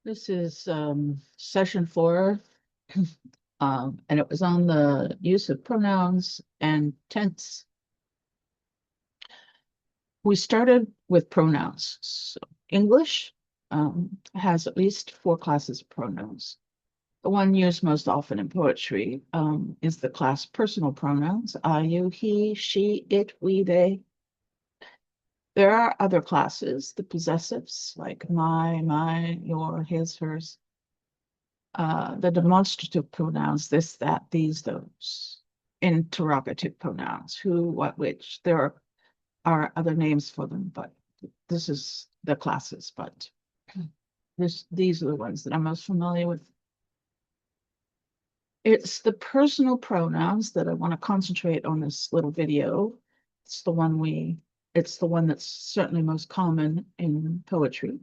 This is session 4, and it was on the use of pronouns and tense. We started with pronouns. So English has at least 4 classes of pronouns. The one used most often in poetry is the class personal pronouns, I, you, he, she, it, we, they. There are other classes, the possessives, like my, your, his, hers. The demonstrative pronouns, this, that, these, those. Interrogative pronouns, who, what, which. There are other names for them, but this is the classes, but these are the ones that I'm most familiar with. It's the personal pronouns that I want to concentrate on this little video. It's the one that's certainly most common in poetry,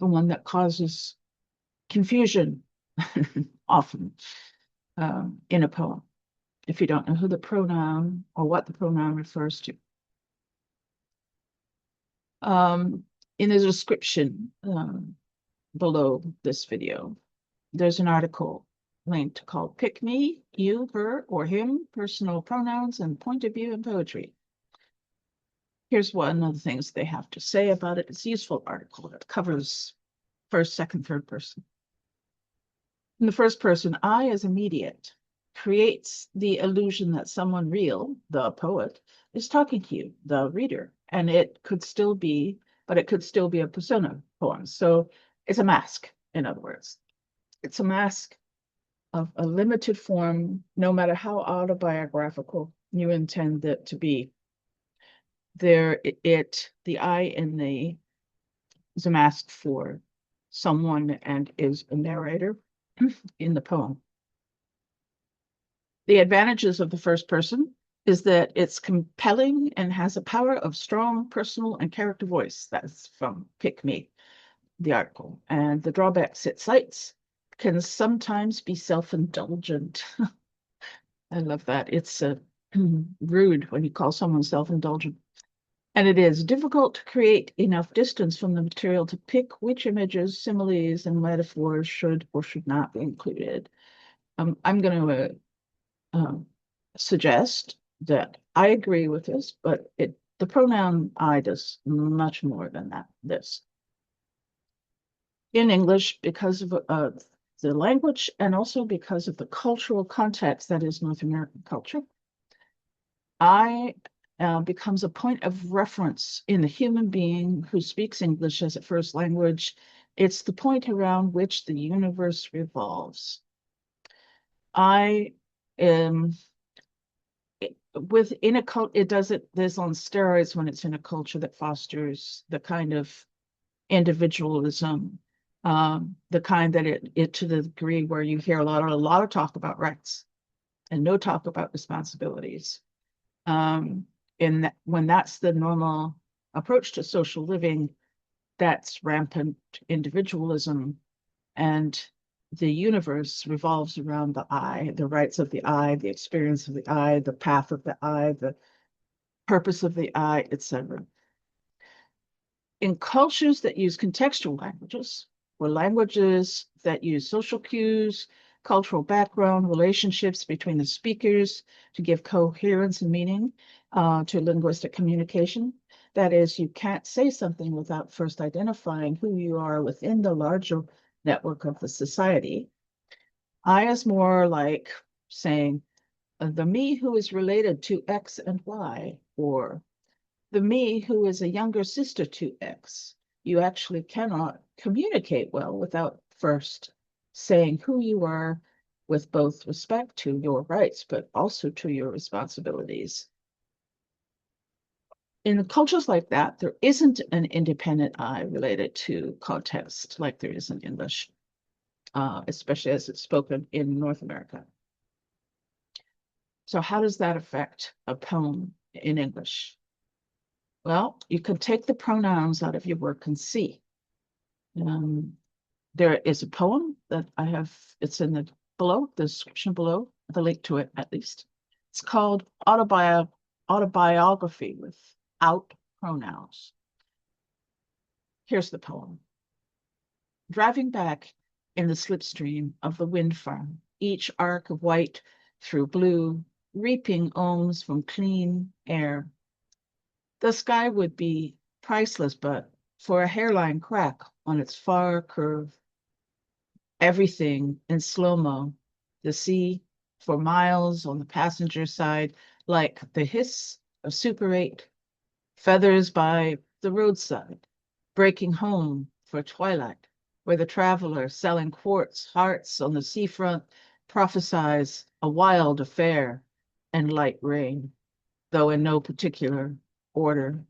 the one that causes confusion often in a poem, if you don't know who the pronoun or what the pronoun refers to. In the description below this video, there's an article linked called Pick Me, You, Her, or Him, Personal Pronouns and Point of View in Poetry. Here's one of the things they have to say about it. It's a useful article. It covers first, second, third person. In the first person, I as immediate creates the illusion that someone real, the poet, is talking to you, the reader. And it could still be, but it could still be a persona poem. So it's a mask, in other words. It's a mask of a limited form, no matter how autobiographical you intend it to be. The I in the is a mask for someone and is a narrator in the poem. The advantages of the first person is that it's compelling and has a power of strong personal and character voice. That's from Pick Me, the article. And the drawbacks it cites can sometimes be self-indulgent. I love that. It's rude when you call someone self-indulgent. And it is difficult to create enough distance from the material to pick which images, similes, and metaphors should or should not be included. I'm going to suggest that I agree with this, but the pronoun I does much more than that. This in English, because of the language and also because of the cultural context that is North American culture, I becomes a point of reference in the human being who speaks English as a first language. It's the point around which the universe revolves. I am within a cult, it does it this on steroids when it's in a culture that fosters the kind of individualism, the kind that it to the degree where you hear a lot of talk about rights and no talk about responsibilities. In that, when that's the normal approach to social living, that's rampant individualism, and the universe revolves around the I, the rights of the I, the experience of the I, the path of the I, the purpose of the I, etc. In cultures that use contextual languages, or languages that use social cues, cultural background, relationships between the speakers to give coherence and meaning to linguistic communication. That is, you can't say something without first identifying who you are within the larger network of the society. I is more like saying, the me who is related to X and Y, or the me who is a younger sister to X. You actually cannot communicate well without first saying who you are with both respect to your rights, but also to your responsibilities. In cultures like that, there isn't an independent I related to context like there is in English, especially as it's spoken in North America. So how does that affect a poem in English? Well, you can take the pronouns out of your work and see. There is a poem that I have, it's in the description below, the link to it at least. It's called Autobiography Without Pronouns. Here's the poem. driving back in the slipstream of the wind farm, each arc of white through blue, reaping ohms from clean air. The sky would be priceless, but for a hairline crack on its far curve, everything in slow-mo, the sea for miles on the passenger side, like the hiss of Super 8, feathers by the roadside, breaking home for twilight, where the traveler selling quartz hearts on the seafront prophesies a wild affair and light rain, though in no particular order.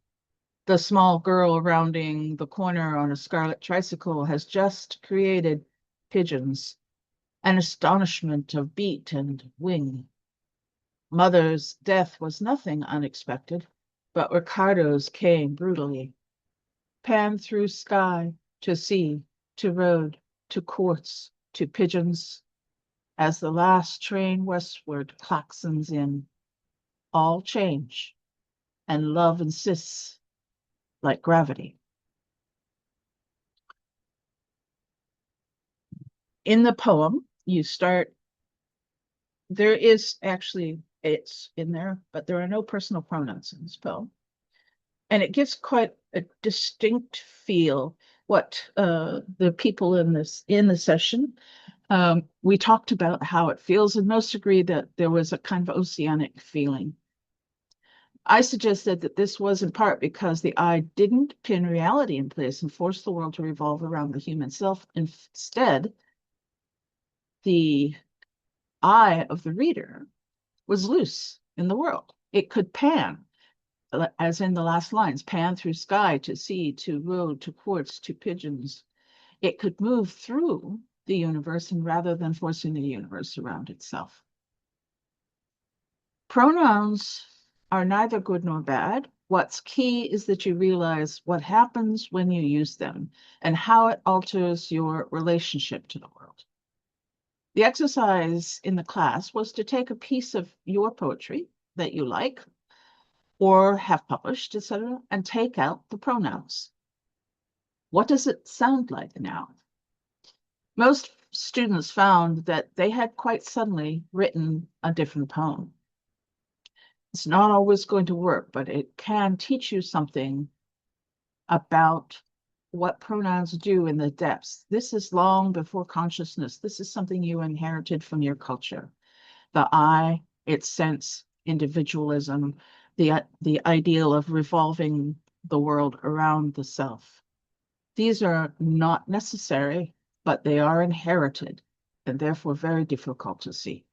The small girl rounding the corner on a scarlet tricycle has just created pigeons, an astonishment of beat and wing. Mother's death was nothing unexpected, but Ricardo's came brutally. Pan through sky, to sea, to road, to quartz, to pigeons, as the last train westward claxons in. All change, and love insists like gravity. In the poem, you start, there is actually, it's in there, but there are no personal pronouns in this poem. And it gives quite a distinct feel. What the people in the session, we talked about how it feels, and most agreed that there was a kind of oceanic feeling. I suggested that this was in part because the I didn't pin reality in place and force the world to revolve around the human self. Instead, the I of the reader was loose in the world. It could pan, as in the last lines, pan through sky to sea, to road, to quartz, to pigeons. It could move through the universe and rather than forcing the universe around itself. Pronouns are neither good nor bad. What's key is that you realize what happens when you use them and how it alters your relationship to the world. The exercise in the class was to take a piece of your poetry that you like or have published, etc., and take out the pronouns. What does it sound like now? Most students found that they had quite suddenly written a different poem. It's not always going to work, but it can teach you something about what pronouns do in the depths. This is long before consciousness. This is something you inherited from your culture. The I, its sense, individualism, the ideal of revolving the world around the self. These are not necessary, but they are inherited and therefore very difficult to see.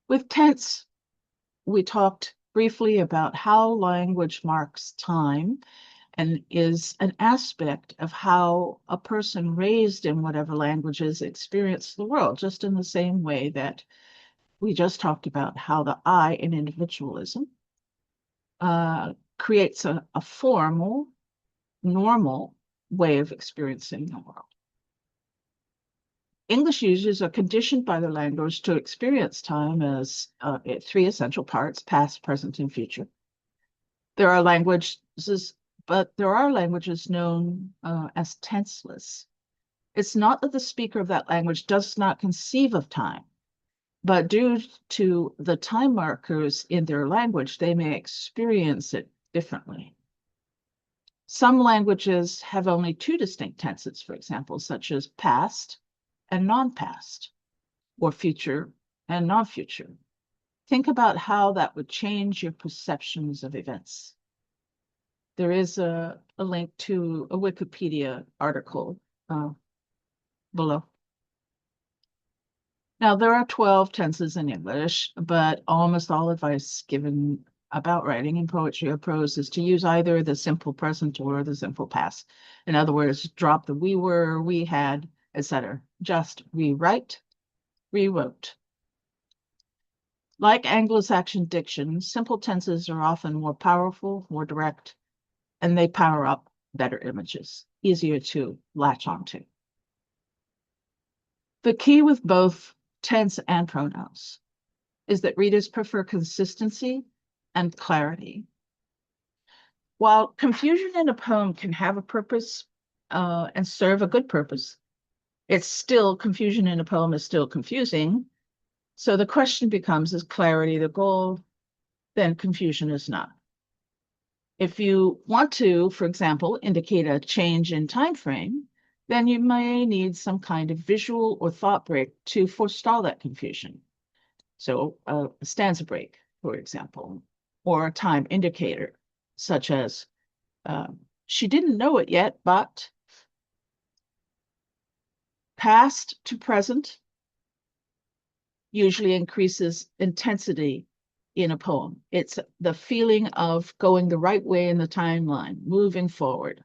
With tense, we talked briefly about how language marks time and is an aspect of how a person raised in whatever languages experience the world, just in the same way that we just talked about how the I in individualism creates a formal, normal way of experiencing the world. English users are conditioned by the language to experience time as three essential parts: past, present, and future. There are languages, but there are languages known as tenseless. It's not that the speaker of that language does not conceive of time, but due to the time markers in their language, they may experience it differently. Some languages have only two distinct tenses, for example, such as past and non-past, or future and non-future. Think about how that would change your perceptions of events. There is a link to a Wikipedia article below. Now, there are 12 tenses in English, but almost all advice given about writing in poetry or prose is to use either the simple present or the simple past. In other words, drop the we were, we had, etc. Just rewrite, rewrote. Like Anglo-Saxon diction, simple tenses are often more powerful, more direct, and they power up better images, easier to latch onto. The key with both tense and pronouns is that readers prefer consistency and clarity. While confusion in a poem can have a purpose, and serve a good purpose. It's still confusion in a poem is still confusing. So the question becomes, is clarity the goal? Then confusion is not. If you want to, for example, indicate a change in time frame, then you may need some kind of visual or thought break to forestall that confusion. So a stanza break, for example, or a time indicator, such as she didn't know it yet, but past to present usually increases intensity in a poem. It's the feeling of going the right way in the timeline, moving forward.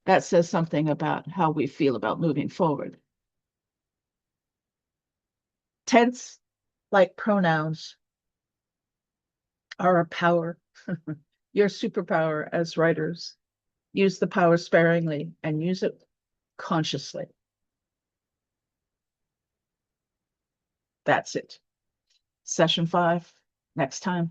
That says something about how we feel about moving forward. Tense, like pronouns, are a power. Your superpower as writers. Use the power sparingly and use it consciously. That's it. Session 5, next time.